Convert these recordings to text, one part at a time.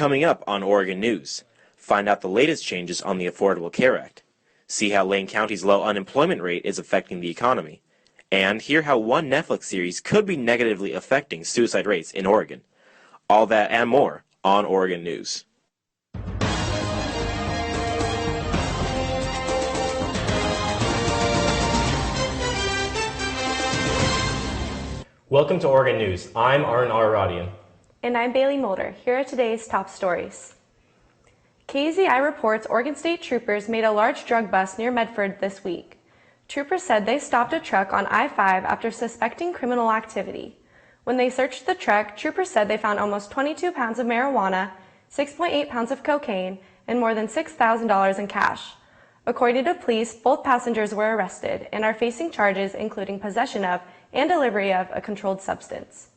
Coming up on Oregon News, find out the latest changes on the Affordable Care Act, see how Lane County's low unemployment rate is affecting the economy, and hear how one Netflix series could be negatively affecting suicide rates in Oregon. All that and more on Oregon News. Welcome to Oregon News. I'm Arun Araradian. And I'm Bailey Mulder. Here are today's top stories. KZI reports Oregon State troopers made a large drug bust near Medford this week. Troopers said they stopped a truck on I-5 after suspecting criminal activity. When they searched the truck, troopers said they found almost 22 pounds of marijuana, 6.8 pounds of cocaine, and more than $6,000 in cash. According to police, both passengers were arrested and are facing charges including possession of and delivery of a controlled substance.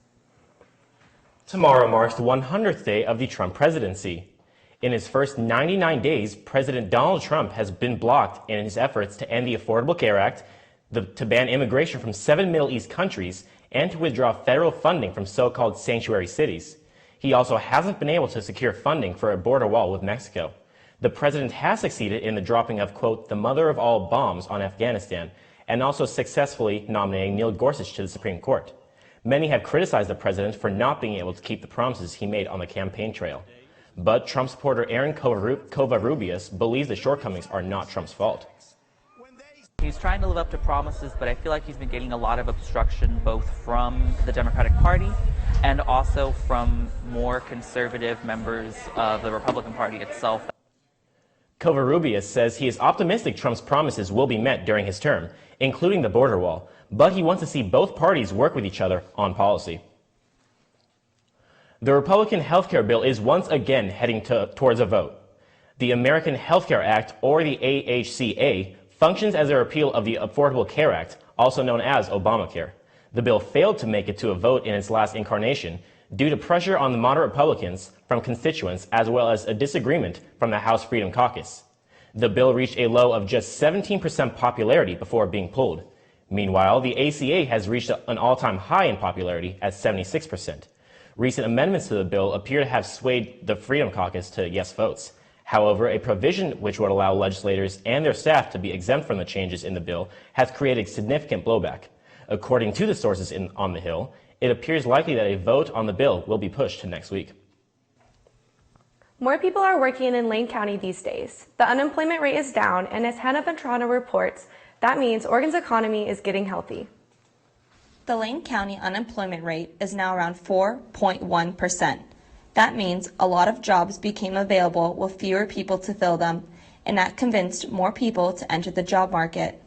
Tomorrow marks the 100th day of the Trump presidency. In his first 99 days, President Donald Trump has been blocked in his efforts to end the Affordable Care Act, to ban immigration from 7 Middle East countries, and to withdraw federal funding from so-called sanctuary cities. He also hasn't been able to secure funding for a border wall with Mexico. The president has succeeded in the dropping of, quote, the mother of all bombs on Afghanistan, and also successfully nominating Neil Gorsuch to the Supreme Court. Many have criticized the president for not being able to keep the promises he made on the campaign trail. But Trump supporter Aaron Covarrubias believes the shortcomings are not Trump's fault. He's trying to live up to promises, but I feel like he's been getting a lot of obstruction both from the Democratic Party and also from more conservative members of the Republican Party itself. Covarrubias says he is optimistic Trump's promises will be met during his term, including the border wall, but he wants to see both parties work with each other on policy. The Republican health care bill is once again heading towards a vote. The American Health Care Act, or the AHCA, functions as a repeal of the Affordable Care Act, also known as Obamacare. The bill failed to make it to a vote in its last incarnation due to pressure on the moderate Republicans from constituents as well as a disagreement from the House Freedom Caucus. The bill reached a low of just 17% popularity before being pulled. Meanwhile, the ACA has reached an all-time high in popularity at 76%. Recent amendments to the bill appear to have swayed the Freedom Caucus to yes votes. However, a provision which would allow legislators and their staff to be exempt from the changes in the bill has created significant blowback. According to the sources on the Hill, it appears likely that a vote on the bill will be pushed to next week. More people are working in Lane County these days. The unemployment rate is down, and as Hannah Petrano reports, that means Oregon's economy is getting healthy. The Lane County unemployment rate is now around 4.1%. That means a lot of jobs became available with fewer people to fill them, and that convinced more people to enter the job market.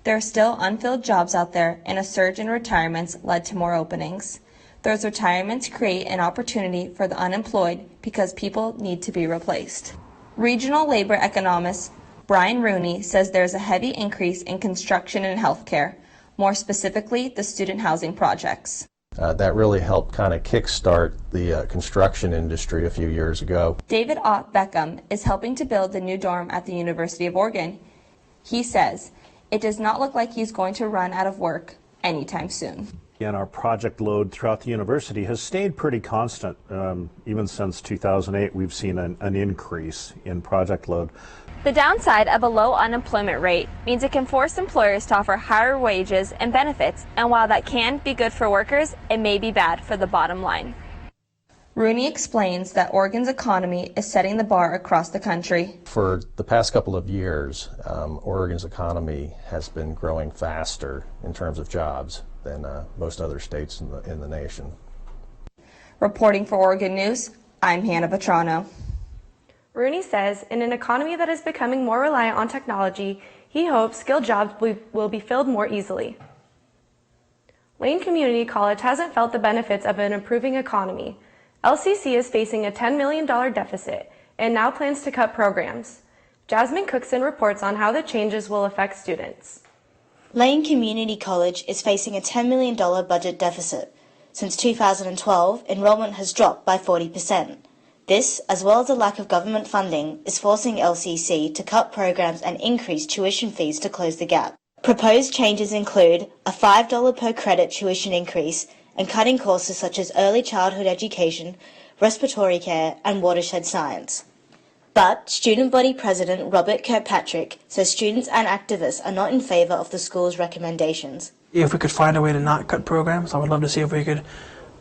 There are still unfilled jobs out there, and a surge in retirements led to more openings. Those retirements create an opportunity for the unemployed because people need to be replaced. Regional labor economist Brian Rooney says there's a heavy increase in construction and healthcare, more specifically the student housing projects. That really helped kind of kickstart the construction industry a few years ago. David Ott Beckham is helping to build the new dorm at the University of Oregon. He says it does not look like he's going to run out of work anytime soon. And our project load throughout the university has stayed pretty constant. Even since 2008, we've seen an increase in project load. The downside of a low unemployment rate means it can force employers to offer higher wages and benefits, and while that can be good for workers, it may be bad for the bottom line. Rooney explains that Oregon's economy is setting the bar across the country. For the past couple of years, Oregon's economy has been growing faster in terms of jobs than most other states in the nation. Reporting for Oregon News, I'm Hannah Petrano. Rooney says in an economy that is becoming more reliant on technology, he hopes skilled jobs will be filled more easily. Lane Community College hasn't felt the benefits of an improving economy. LCC is facing a $10 million deficit and now plans to cut programs. Jasmine Cookson reports on how the changes will affect students. Lane Community College is facing a $10 million budget deficit. Since 2012, enrollment has dropped by 40%. This, as well as a lack of government funding, is forcing LCC to cut programs and increase tuition fees to close the gap. Proposed changes include a $5 per credit tuition increase and cutting courses such as early childhood education, respiratory care, and watershed science. But student body president Robert Kirkpatrick says students and activists are not in favour of the school's recommendations. If we could find a way to not cut programs, I would love to see if we could,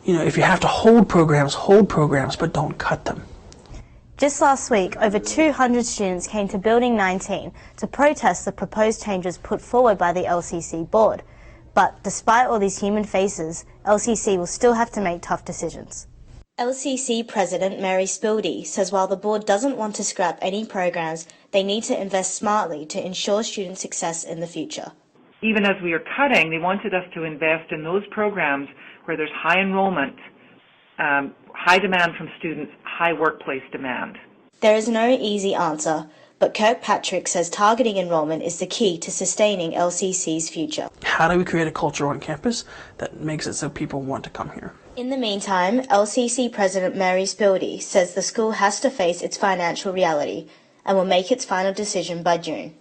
if you have to hold programs, but don't cut them. Just last week, over 200 students came to Building 19 to protest the proposed changes put forward by the LCC board. But despite all these human faces, LCC will still have to make tough decisions. LCC President Mary Spildy says while the board doesn't want to scrap any programs, they need to invest smartly to ensure student success in the future. Even as we are cutting, they wanted us to invest in those programs where there's high enrollment, high demand from students, high workplace demand. There is no easy answer, but Kirkpatrick says targeting enrollment is the key to sustaining LCC's future. How do we create a culture on campus that makes it so people want to come here? In the meantime, LCC President Mary Spildy says the school has to face its financial reality and will make its final decision by June.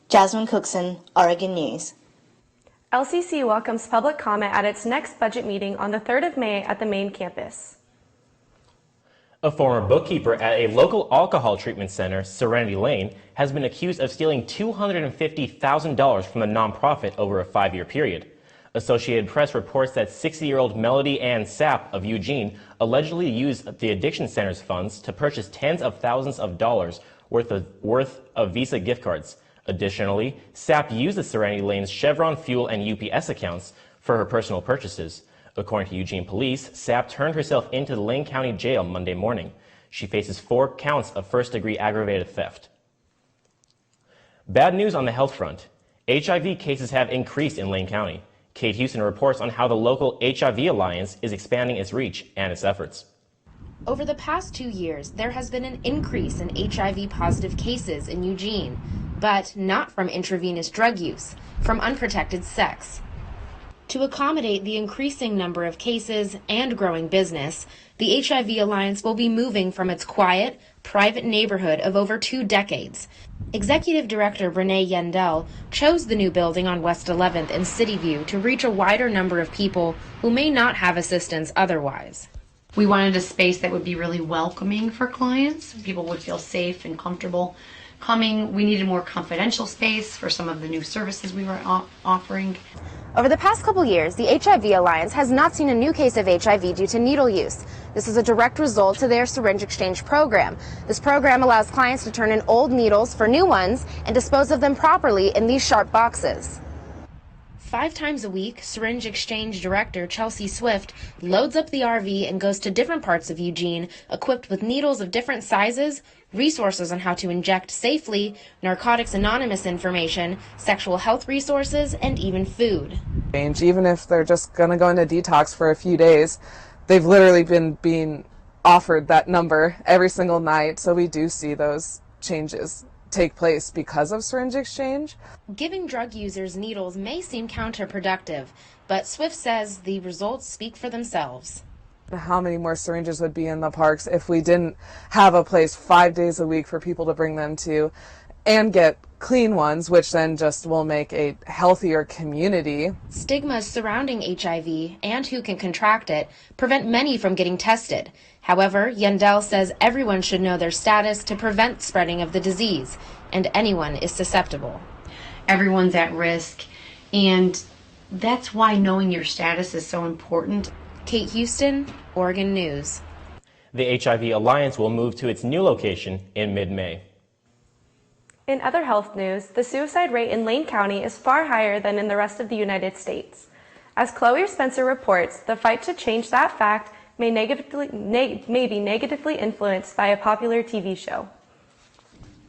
Jasmine Cookson, Oregon News. LCC welcomes public comment at its next budget meeting on the 3rd of May at the main campus. A former bookkeeper at a local alcohol treatment center, Serenity Lane, has been accused of stealing $250,000 from the nonprofit over a 5-year period. Associated Press reports that 60-year-old Melody Ann Sapp of Eugene allegedly used the addiction center's funds to purchase tens of thousands of dollars worth of Visa gift cards. Additionally, Sapp used the Serenity Lane's Chevron Fuel and UPS accounts for her personal purchases. According to Eugene police, Sapp turned herself into the Lane County Jail Monday morning. She faces 4 counts of first-degree aggravated theft. Bad news on the health front. HIV cases have increased in Lane County. Kate Houston reports on how the local HIV Alliance is expanding its reach and its efforts. Over the past 2 years, there has been an increase in HIV-positive cases in Eugene, but not from intravenous drug use, from unprotected sex. To accommodate the increasing number of cases and growing business, the HIV Alliance will be moving from its quiet, private neighborhood of over 2 decades. Executive Director Renee Yendell chose the new building on West 11th in City View to reach a wider number of people who may not have assistance otherwise. We wanted a space that would be really welcoming for clients. People would feel safe and comfortable coming. We needed more confidential space for some of the new services we were offering. Over the past couple years, the HIV Alliance has not seen a new case of HIV due to needle use. This is a direct result to their syringe exchange program. This program allows clients to turn in old needles for new ones and dispose of them properly in these sharp boxes. 5 times a week, Syringe Exchange Director Chelsea Swift loads up the RV and goes to different parts of Eugene, equipped with needles of different sizes, resources on how to inject safely, Narcotics Anonymous information, sexual health resources, and even food. Even if they're just going to go into detox for a few days, they've literally been being offered that number every single night, so we do see those changes take place because of syringe exchange. Giving drug users needles may seem counterproductive, but Swift says the results speak for themselves. How many more syringes would be in the parks if we didn't have a place 5 days a week for people to bring them to and get clean ones, which then just will make a healthier community. Stigmas surrounding HIV and who can contract it prevent many from getting tested. However, Yendell says everyone should know their status to prevent spreading of the disease, and anyone is susceptible. Everyone's at risk, and that's why knowing your status is so important. Kate Houston, Oregon News. The HIV Alliance will move to its new location in mid-May. In other health news, the suicide rate in Lane County is far higher than in the rest of the United States. As Chloe Spencer reports, the fight to change that fact may be negatively influenced by a popular TV show.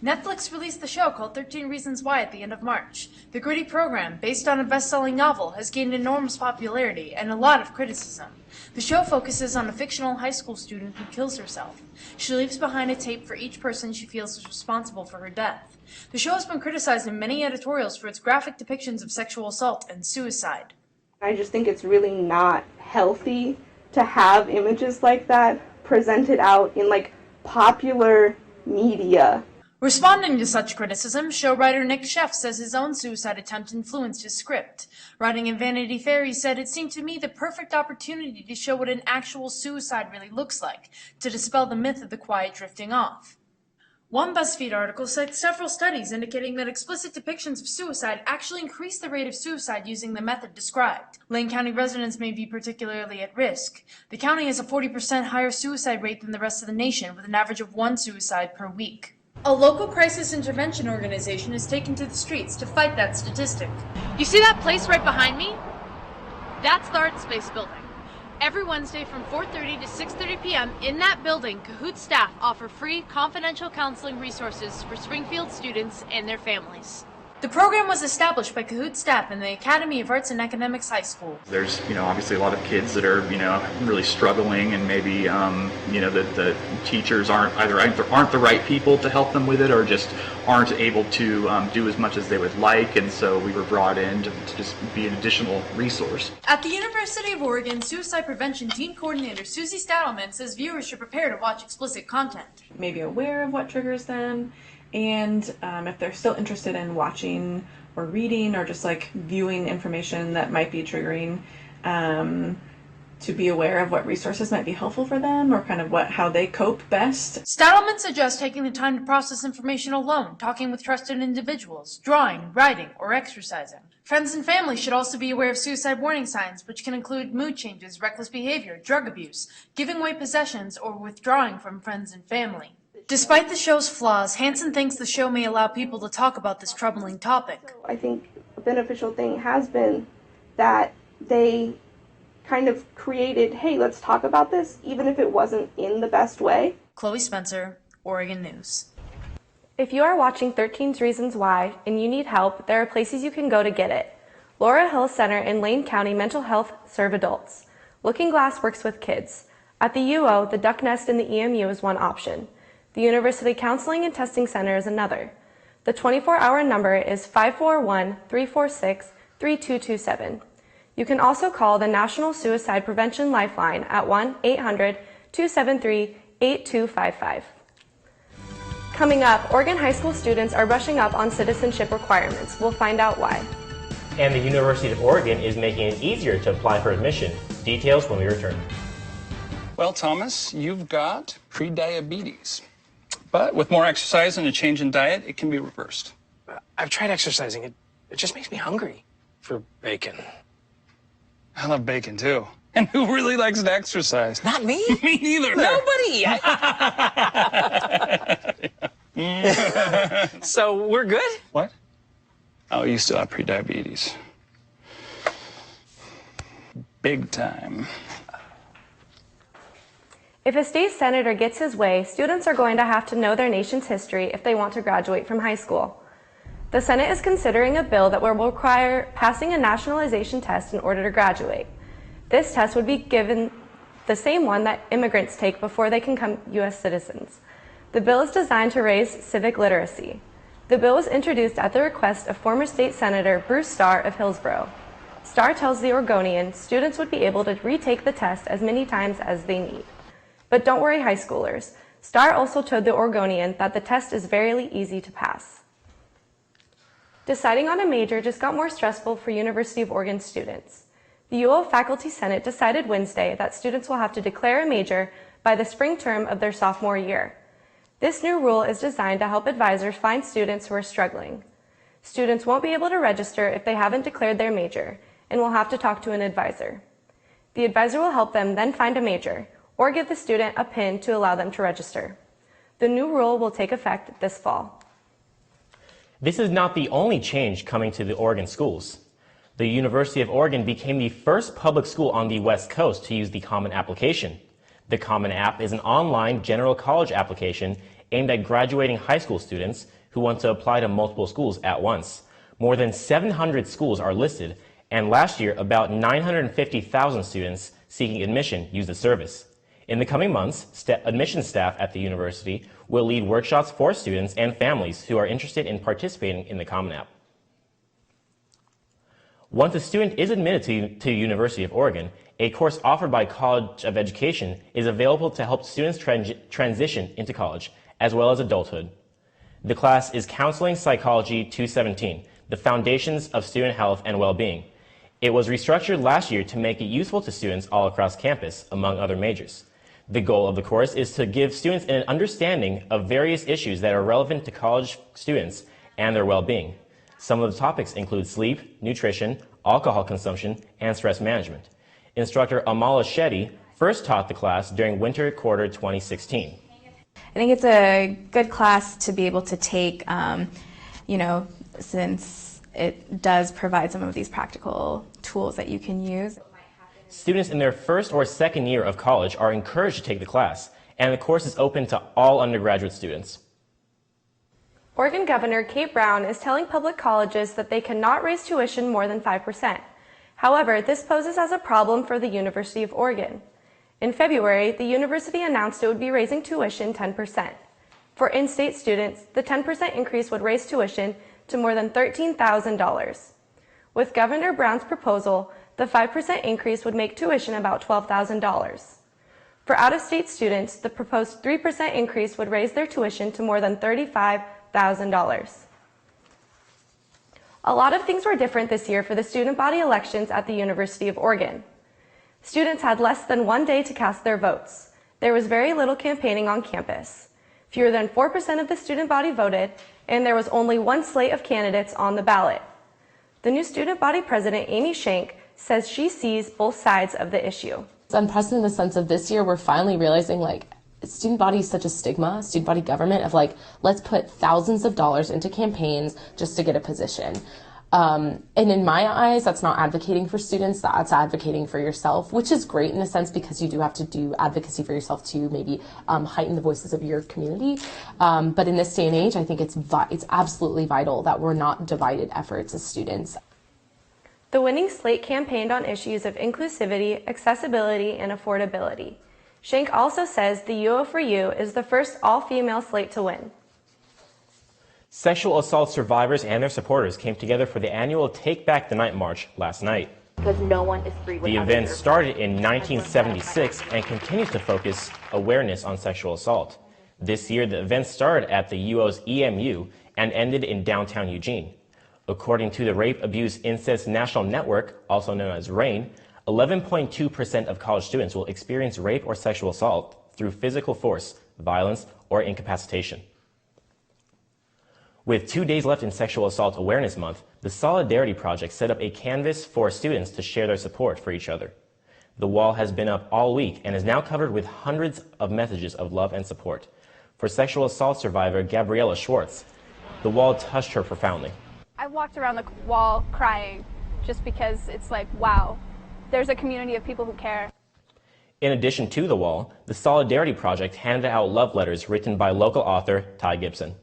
Netflix released the show called 13 Reasons Why at the end of March. The gritty program, based on a best-selling novel, has gained enormous popularity and a lot of criticism. The show focuses on a fictional high school student who kills herself. She leaves behind a tape for each person she feels is responsible for her death. The show has been criticized in many editorials for its graphic depictions of sexual assault and suicide. I just think it's really not healthy to have images like that presented out in popular media. Responding to such criticism, show writer Nick Sheff says his own suicide attempt influenced his script. Writing in Vanity Fair, he said, "It seemed to me the perfect opportunity to show what an actual suicide really looks like, to dispel the myth of the quiet drifting off." One BuzzFeed article cites several studies indicating that explicit depictions of suicide actually increase the rate of suicide using the method described. Lane County residents may be particularly at risk. The county has a 40% higher suicide rate than the rest of the nation, with an average of 1 suicide per week. A local crisis intervention organization is taken to the streets to fight that statistic. You see that place right behind me? That's the Art Space building. Every Wednesday from 4:30 to 6:30 p.m. in that building, Kahoot staff offer free confidential counseling resources for Springfield students and their families. The program was established by Kahoot staff in the Academy of Arts and Economics High School. There's, obviously a lot of kids that are, really struggling, and maybe, the teachers aren't the right people to help them with it, or just aren't able to do as much as they would like, and so we were brought in to just be an additional resource. At the University of Oregon, Suicide Prevention Team Coordinator Susie Stadelman says viewers should prepare to watch explicit content. Maybe aware of what triggers them, and if they're still interested in watching or reading or just like viewing information that might be triggering, to be aware of what resources might be helpful for them or kind of how they cope best. Stadelman suggests taking the time to process information alone, talking with trusted individuals, drawing, writing, or exercising. Friends and family should also be aware of suicide warning signs, which can include mood changes, reckless behavior, drug abuse, giving away possessions, or withdrawing from friends and family. Despite the show's flaws, Hansen thinks the show may allow people to talk about this troubling topic. I think a beneficial thing has been that they kind of created, hey, let's talk about this, even if it wasn't in the best way. Chloe Spencer, Oregon News. If you are watching 13 Reasons Why and you need help, there are places you can go to get it. Laura Hill Center in Lane County Mental Health serve adults. Looking Glass works with kids. At the UO, the Duck Nest in the EMU is one option. The University Counseling and Testing Center is another. The 24-hour number is 541-346-3227. You can also call the National Suicide Prevention Lifeline at 1-800-273-8255. Coming up, Oregon high school students are brushing up on citizenship requirements. We'll find out why. And the University of Oregon is making it easier to apply for admission. Details when we return. Well, Thomas, you've got prediabetes. But with more exercise and a change in diet, it can be reversed. I've tried exercising. It just makes me hungry for bacon. I love bacon, too. And who really likes to exercise? Not me. Me neither. Nobody. So we're good? What? Oh, you still have prediabetes. Big time. If a state senator gets his way, students are going to have to know their nation's history if they want to graduate from high school. The Senate is considering a bill that will require passing a nationalization test in order to graduate. This test would be given the same one that immigrants take before they can become U.S. citizens. The bill is designed to raise civic literacy. The bill was introduced at the request of former state senator Bruce Starr of Hillsborough. Starr tells the Oregonian students would be able to retake the test as many times as they need. But don't worry, high schoolers. Starr also told the Oregonian that the test is very easy to pass. Deciding on a major just got more stressful for University of Oregon students. The UO Faculty Senate decided Wednesday that students will have to declare a major by the spring term of their sophomore year. This new rule is designed to help advisors find students who are struggling. Students won't be able to register if they haven't declared their major and will have to talk to an advisor. The advisor will help them then find a major, or give the student a PIN to allow them to register. The new rule will take effect this fall. This is not the only change coming to the Oregon schools. The University of Oregon became the first public school on the West Coast to use the Common Application. The Common App is an online general college application aimed at graduating high school students who want to apply to multiple schools at once. More than 700 schools are listed, and last year about 950,000 students seeking admission used the service. In the coming months, admissions staff at the university will lead workshops for students and families who are interested in participating in the Common App. Once a student is admitted to University of Oregon, a course offered by College of Education is available to help students transition into college, as well as adulthood. The class is Counseling Psychology 217, the Foundations of Student Health and Well-Being. It was restructured last year to make it useful to students all across campus, among other majors. The goal of the course is to give students an understanding of various issues that are relevant to college students and their well-being. Some of the topics include sleep, nutrition, alcohol consumption, and stress management. Instructor Amala Shetty first taught the class during winter quarter 2016. I think it's a good class to be able to take, since it does provide some of these practical tools that you can use. Students in their first or second year of college are encouraged to take the class, and the course is open to all undergraduate students. Oregon Governor Kate Brown is telling public colleges that they cannot raise tuition more than 5%. However, this poses as a problem for the University of Oregon. In February, the university announced it would be raising tuition 10%. For in-state students, the 10% increase would raise tuition to more than $13,000. With Governor Brown's proposal, the 5% increase would make tuition about $12,000. For out-of-state students, the proposed 3% increase would raise their tuition to more than $35,000. A lot of things were different this year for the student body elections at the University of Oregon. Students had less than 1 day to cast their votes. There was very little campaigning on campus. Fewer than 4% of the student body voted, and there was only one slate of candidates on the ballot. The new student body president, Amy Shank, says she sees both sides of the issue. It's unprecedented in the sense of this year we're finally realizing student body is such a stigma, student body government of let's put thousands of dollars into campaigns just to get a position. And in my eyes, that's not advocating for students, that's advocating for yourself, which is great in a sense because you do have to do advocacy for yourself to maybe heighten the voices of your community. But in this day and age, I think it's absolutely vital that we're not divided efforts as students. The winning slate campaigned on issues of inclusivity, accessibility, and affordability. Shank also says the UO4U is the first all-female slate to win. Sexual assault survivors and their supporters came together for the annual Take Back the Night March last night. Because no one is free The event started in 1976 and continues to focus awareness on sexual assault. This year, the event started at the UO's EMU and ended in downtown Eugene. According to the Rape, Abuse, Incest National Network, also known as RAIN, 11.2% of college students will experience rape or sexual assault through physical force, violence, or incapacitation. With 2 days left in Sexual Assault Awareness Month, the Solidarity Project set up a canvas for students to share their support for each other. The wall has been up all week and is now covered with hundreds of messages of love and support. For sexual assault survivor Gabriella Schwartz, the wall touched her profoundly. I walked around the wall crying just because it's like, wow, there's a community of people who care. In addition to the wall, the Solidarity Project handed out love letters written by local author Ty Gibson.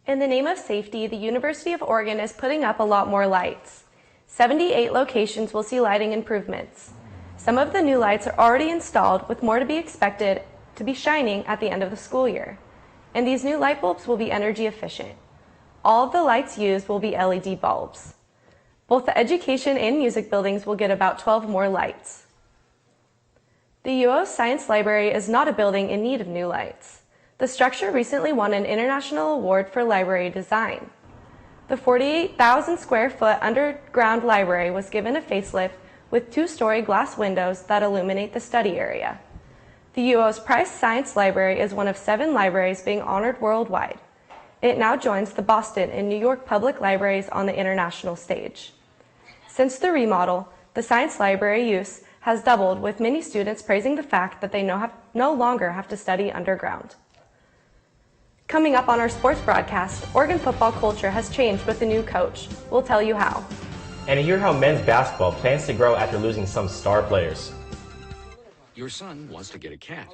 In the name of safety, the University of Oregon is putting up a lot more lights. 78 locations will see lighting improvements. Some of the new lights are already installed, with more to be expected to be shining at the end of the school year. And these new light bulbs will be energy efficient. All of the lights used will be LED bulbs. Both the education and music buildings will get about 12 more lights. The UO Science Library is not a building in need of new lights. The structure recently won an international award for library design. The 48,000 square foot underground library was given a facelift with 2-story glass windows that illuminate the study area. The UO's Price Science Library is one of 7 libraries being honored worldwide. It now joins the Boston and New York public libraries on the international stage. Since the remodel, the Science Library use has doubled, with many students praising the fact that they no longer have to study underground. Coming up on our sports broadcast, Oregon football culture has changed with the new coach. We'll tell you how. And hear how men's basketball plans to grow after losing some star players. Your son wants to get a cat,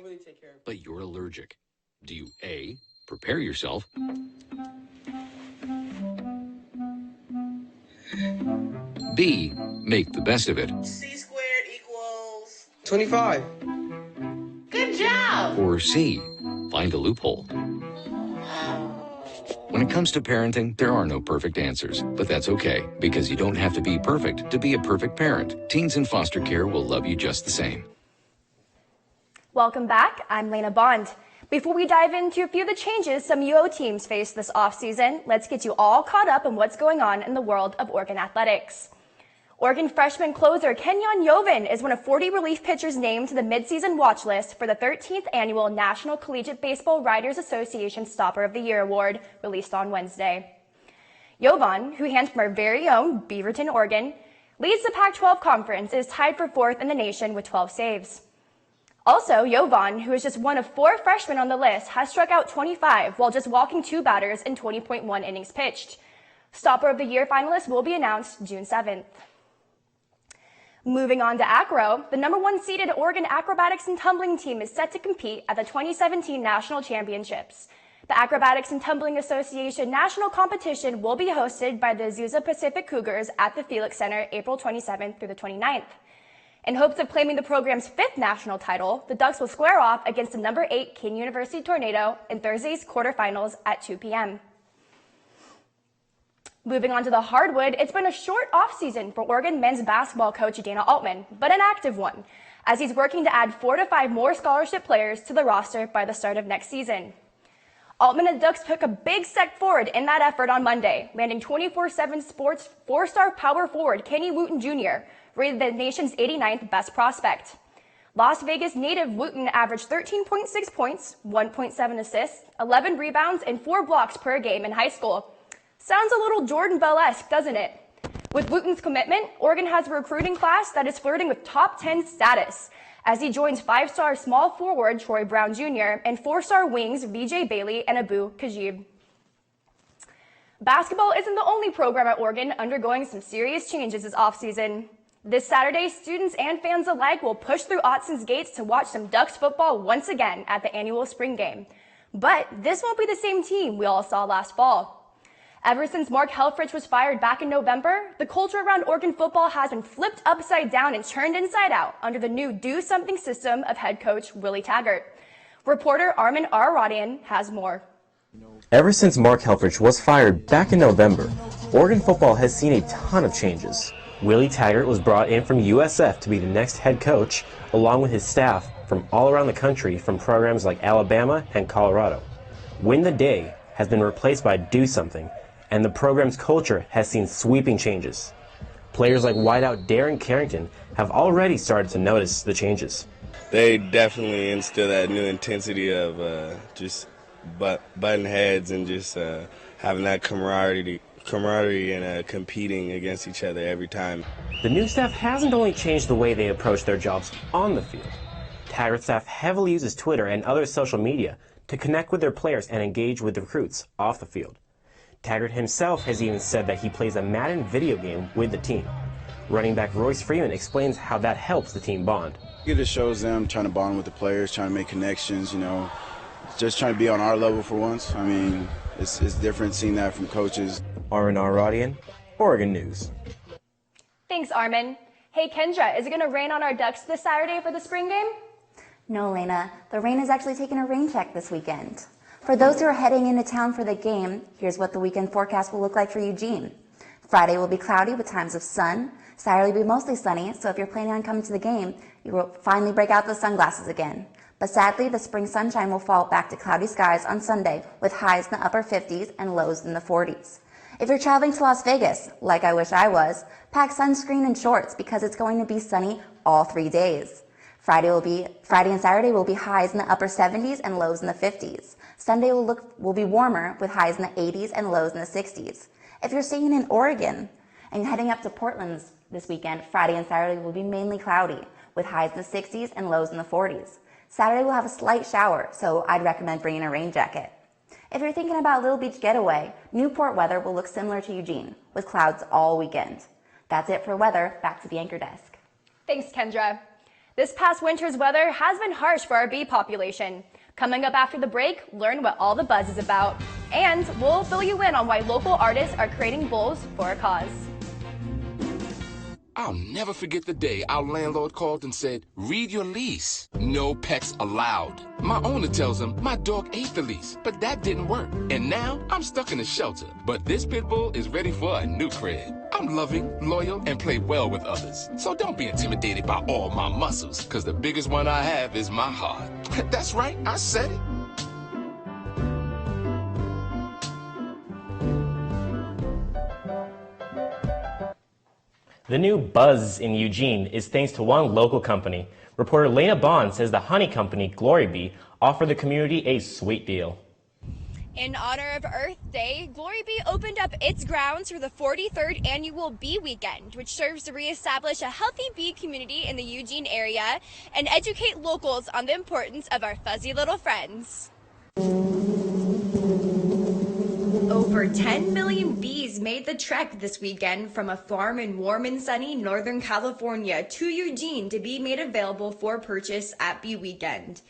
but you're allergic. Do you A, prepare yourself, B, make the best of it, C squared equals 25. Good job! or C, find a loophole? When it comes to parenting, there are no perfect answers, but that's okay, because you don't have to be perfect to be a perfect parent. Teens in foster care will love you just the same. Welcome back. I'm Lena Bond. Before we dive into a few of the changes some UO teams faced this offseason, let's get you all caught up on what's going on in the world of Oregon athletics. Oregon freshman closer Kenyon Yovan is one of 40 relief pitchers named to the midseason watch list for the 13th annual National Collegiate Baseball Writers Association Stopper of the Year Award, released on Wednesday. Yovan, who hails from our very own Beaverton, Oregon, leads the Pac-12 conference, is tied for 4th in the nation with 12 saves. Also, Yovan, who is just one of 4 freshmen on the list, has struck out 25 while just walking 2 batters in 20.1 innings pitched. Stopper of the Year finalists will be announced June 7th. Moving on to acro, the number 1 seeded Oregon acrobatics and tumbling team is set to compete at the 2017 National Championships. The Acrobatics and Tumbling Association National Competition will be hosted by the Azusa Pacific Cougars at the Felix Center April 27th through the 29th. In hopes of claiming the program's 5th national title, the Ducks will square off against the number 8 King University Tornado in Thursday's quarterfinals at 2 p.m. Moving on to the hardwood, it's been a short offseason for Oregon men's basketball coach Dana Altman, but an active one, as he's working to add 4 to 5 more scholarship players to the roster by the start of next season. Altman and the Ducks took a big step forward in that effort on Monday, landing 24/7 Sports 4-star power forward Kenny Wooten Jr., rated the nation's 89th best prospect. Las Vegas native Wooten averaged 13.6 points, 1.7 assists, 11 rebounds, and 4 blocks per game in high school. Sounds a little Jordan Bell-esque, doesn't it? With Wooten's commitment, Oregon has a recruiting class that is flirting with top 10 status, as he joins 5-star small forward Troy Brown Jr. and 4-star wings VJ Bailey and Abu Kajib. Basketball isn't the only program at Oregon undergoing some serious changes this offseason. This Saturday, students and fans alike will push through Autson's gates to watch some Ducks football once again at the annual spring game. But this won't be the same team we all saw last fall. Ever since Mark Helfrich was fired back in November, the culture around Oregon football has been flipped upside down and turned inside out under the new do-something system of head coach Willie Taggart. Reporter Armin Arradian has more. Ever since Mark Helfrich was fired back in November, Oregon football has seen a ton of changes. Willie Taggart was brought in from USF to be the next head coach, along with his staff from all around the country from programs like Alabama and Colorado. Win the Day has been replaced by Do Something, and the program's culture has seen sweeping changes. Players like wideout Darren Carrington have already started to notice the changes. They definitely instill that new intensity of just butting heads and just having that camaraderie and competing against each other every time. The new staff hasn't only changed the way they approach their jobs on the field. Taggart staff heavily uses Twitter and other social media to connect with their players and engage with recruits off the field. Taggart himself has even said that he plays a Madden video game with the team. Running back Royce Freeman explains how that helps the team bond. It just shows them trying to bond with the players, trying to make connections, just trying to be on our level for once. I mean, it's different seeing that from coaches. Armin Arradian, Oregon News. Thanks, Armin. Hey, Kendra, is it going to rain on our Ducks this Saturday for the spring game? No, Lena. The rain is actually taking a rain check this weekend. For those who are heading into town for the game, here's what the weekend forecast will look like for Eugene. Friday will be cloudy with times of sun. Saturday will be mostly sunny, so if you're planning on coming to the game, you will finally break out those sunglasses again. But sadly, the spring sunshine will fall back to cloudy skies on Sunday with highs in the upper 50s and lows in the 40s. If you're traveling to Las Vegas, like I wish I was, pack sunscreen and shorts because it's going to be sunny all 3 days. Friday and Saturday will be highs in the upper 70s and lows in the 50s. Sunday will be warmer with highs in the 80s and lows in the 60s. If you're staying in Oregon and heading up to Portland this weekend, Friday and Saturday will be mainly cloudy with highs in the 60s and lows in the 40s. Saturday will have a slight shower, so I'd recommend bringing a rain jacket. If you're thinking about a Little Beach getaway, Newport weather will look similar to Eugene, with clouds all weekend. That's it for weather. Back to the anchor desk. Thanks, Kendra. This past winter's weather has been harsh for our bee population. Coming up after the break, learn what all the buzz is about. And we'll fill you in on why local artists are creating bowls for a cause. I'll never forget the day our landlord called and said, read your lease. No pets allowed. My owner tells him my dog ate the lease, but that didn't work. And now I'm stuck in a shelter. But this pit bull is ready for a new crib. I'm loving, loyal, and play well with others. So don't be intimidated by all my muscles, because the biggest one I have is my heart. That's right, I said it. The new buzz in Eugene is thanks to one local company. Reporter Lena Bond says the honey company, Glory Bee, offered the community a sweet deal. In honor of Earth Day, Glory Bee opened up its grounds for the 43rd annual Bee Weekend, which serves to reestablish a healthy bee community in the Eugene area and educate locals on the importance of our fuzzy little friends. Over 10 million bees made the trek this weekend from a farm in warm and sunny Northern California to Eugene to be made available for purchase at Bee Weekend.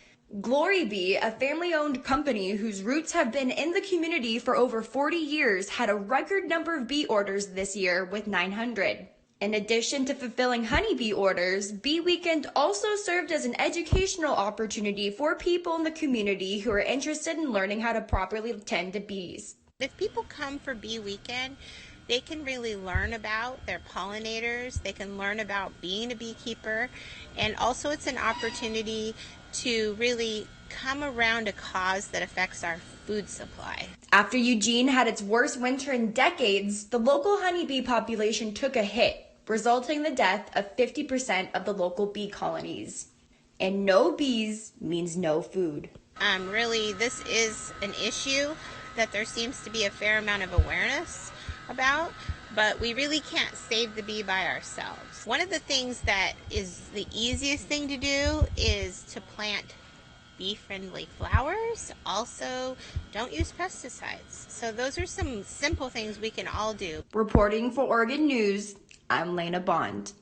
Glory Bee, a family-owned company whose roots have been in the community for over 40 years, had a record number of bee orders this year with 900. In addition to fulfilling honeybee orders, Bee Weekend also served as an educational opportunity for people in the community who are interested in learning how to properly tend to bees. If people come for Bee Weekend, they can really learn about their pollinators, they can learn about being a beekeeper, and also it's an opportunity to really come around a cause that affects our food supply. After Eugene had its worst winter in decades, the local honeybee population took a hit, resulting in the death of 50% of the local bee colonies. And no bees means no food. Really, this is an issue that there seems to be a fair amount of awareness about, but we really can't save the bee by ourselves. One of the things that is the easiest thing to do is to plant bee-friendly flowers. Also, don't use pesticides. So those are some simple things we can all do. Reporting for Oregon News, I'm Lena Bond.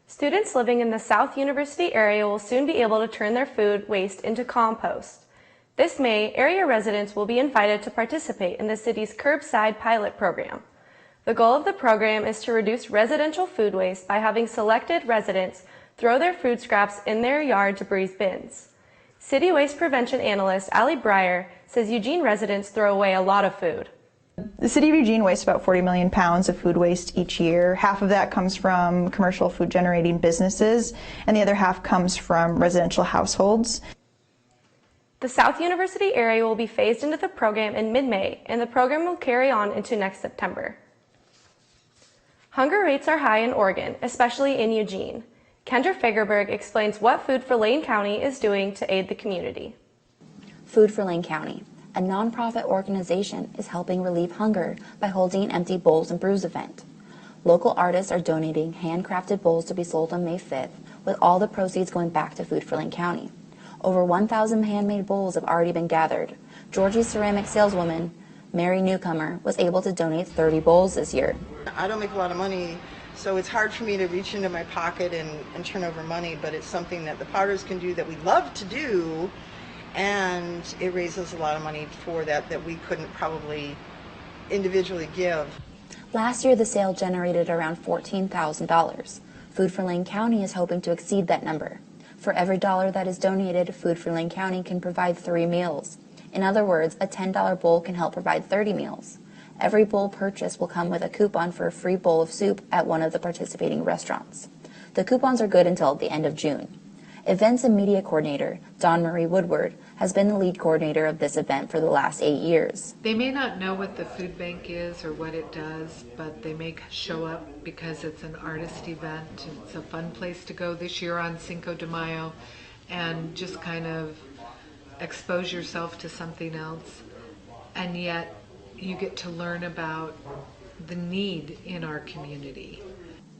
Students living in the South University area will soon be able to turn their food waste into compost. This May, area residents will be invited to participate in the city's Curbside Pilot Program. The goal of the program is to reduce residential food waste by having selected residents throw their food scraps in their yard to Breeze bins. City Waste Prevention Analyst Allie Breyer says Eugene residents throw away a lot of food. The City of Eugene wastes about 40 million pounds of food waste each year. Half of that comes from commercial food generating businesses, and the other half comes from residential households. The South University area will be phased into the program in mid-May, and the program will carry on into next September. Hunger rates are high in Oregon, especially in Eugene. Kendra Fagerberg explains what Food for Lane County is doing to aid the community. Food for Lane County, a nonprofit organization, is helping relieve hunger by holding an Empty Bowls and Brews event. Local artists are donating handcrafted bowls to be sold on May 5th, with all the proceeds going back to Food for Lane County. Over 1,000 handmade bowls have already been gathered. Georgie's ceramic saleswoman, Mary Newcomer, was able to donate 30 bowls this year. I don't make a lot of money, so it's hard for me to reach into my pocket and turn over money, but it's something that the Potters can do that we love to do, and it raises a lot of money for that we couldn't probably individually give. Last year, the sale generated around $14,000. Food for Lane County is hoping to exceed that number. For every dollar that is donated, Food for Lane County can provide 3 meals. In other words, a $10 bowl can help provide 30 meals. Every bowl purchase will come with a coupon for a free bowl of soup at one of the participating restaurants. The coupons are good until the end of June. Events and media coordinator Dawn Marie Woodward has been the lead coordinator of this event for the last 8 years. They may not know what the food bank is or what it does, but they may show up because it's an artist event. It's a fun place to go this year on Cinco de Mayo and just kind of expose yourself to something else. And yet you get to learn about the need in our community.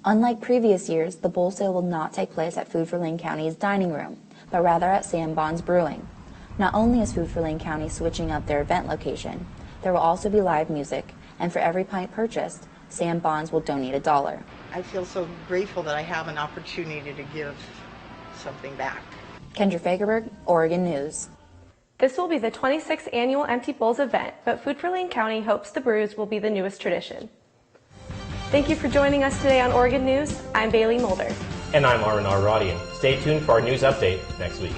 Unlike previous years, the bowl sale will not take place at Food for Lane County's dining room, but rather at Sam Bond's Brewing. Not only is Food for Lane County switching up their event location, there will also be live music, and for every pint purchased, Sam Bonds will donate $1. I feel so grateful that I have an opportunity to give something back. Kendra Fagerberg, Oregon News. This will be the 26th annual Empty Bowls event, but Food for Lane County hopes the brews will be the newest tradition. Thank you for joining us today on Oregon News. I'm Bailey Mulder. And I'm Armin Arradian. Stay tuned for our news update next week.